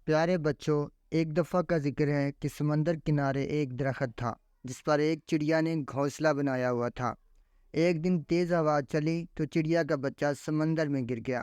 پیارے بچوں، ایک دفعہ کا ذکر ہے کہ سمندر کنارے ایک درخت تھا جس پر ایک چڑیا نے گھونسلہ بنایا ہوا تھا۔ ایک دن تیز ہوا چلی تو چڑیا کا بچہ سمندر میں گر گیا۔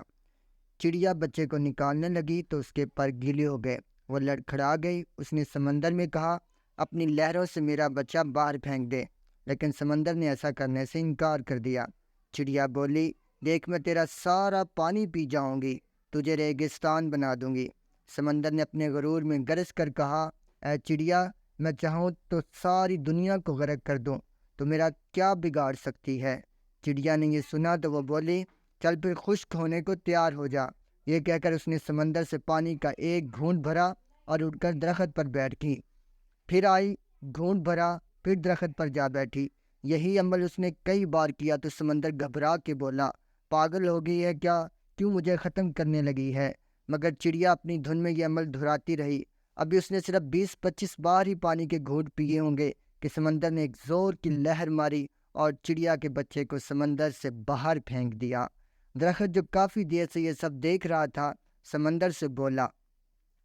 چڑیا بچے کو نکالنے لگی تو اس کے پر گیلے ہو گئے۔ وہ لڑکھڑا گئی۔ اس نے سمندر میں کہا، اپنی لہروں سے میرا بچہ باہر پھینک دے، لیکن سمندر نے ایسا کرنے سے انکار کر دیا۔ چڑیا بولی، دیکھ میں تیرا سارا پانی پی جاؤں گی، تجھے ریگستان بنا دوں گی۔ سمندر نے اپنے غرور میں گرج کر کہا، اے چڑیا، میں چاہوں تو ساری دنیا کو غرق کر دوں، تو میرا کیا بگاڑ سکتی ہے؟ چڑیا نے یہ سنا تو وہ بولی، چل پھر خشک ہونے کو تیار ہو جا۔ یہ کہہ کر اس نے سمندر سے پانی کا ایک گھونٹ بھرا اور اٹھ کر درخت پر بیٹھ گئی۔ پھر آئی، گھونٹ بھرا، پھر درخت پر جا بیٹھی۔ یہی عمل اس نے کئی بار کیا تو سمندر گھبرا کے بولا، پاگل ہو گئی ہے کیا؟ کیوں مجھے ختم کرنے لگی ہے؟ مگر چڑیا اپنی دھن میں یہ عمل دہراتی رہی۔ ابھی اس نے صرف 20-25 بار ہی پانی کے گھونٹ پیے ہوں گے کہ سمندر نے ایک زور کی لہر ماری اور چڑیا کے بچے کو سمندر سے باہر پھینک دیا۔ درخت جو کافی دیر سے یہ سب دیکھ رہا تھا، سمندر سے بولا،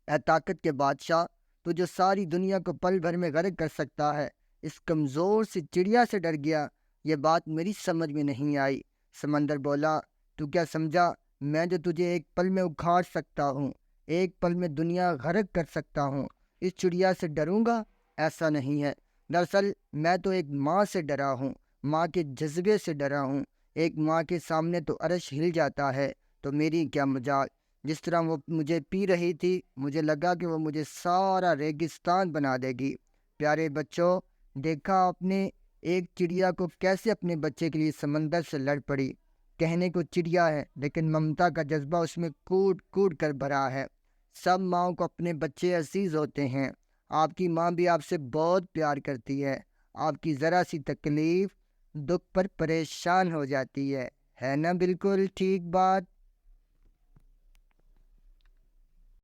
اے طاقت کے بادشاہ، تو جو ساری دنیا کو پل بھر میں غرق کر سکتا ہے، اس کمزور سی چڑیا سے ڈر گیا؟ یہ بات میری سمجھ میں نہیں آئی۔ سمندر بولا، تو کیا سمجھا میں جو تجھے ایک پل میں اکھاڑ سکتا ہوں، ایک پل میں دنیا غرق کر سکتا ہوں، اس چڑیا سے ڈروں گا؟ ایسا نہیں ہے۔ دراصل میں تو ایک ماں سے ڈرا ہوں، ماں کے جذبے سے ڈرا ہوں۔ ایک ماں کے سامنے تو عرش ہل جاتا ہے، تو میری کیا مجال؟ جس طرح وہ مجھے پی رہی تھی، مجھے لگا کہ وہ مجھے سارا ریگستان بنا دے گی۔ پیارے بچوں، دیکھا آپ نے ایک چڑیا کو کیسے اپنے بچے کے لیے سمندر سے لڑ پڑی۔ کہنے کو چڑیا ہے، لیکن ممتا کا جذبہ اس میں کوٹ کوٹ کر بھرا ہے۔ سب ماؤں کو اپنے بچے عزیز ہوتے ہیں۔ آپ کی ماں بھی آپ سے بہت پیار کرتی ہے۔ آپ کی ذرا سی تکلیف، دکھ پر پریشان ہو جاتی ہے نا؟ بالکل ٹھیک بات۔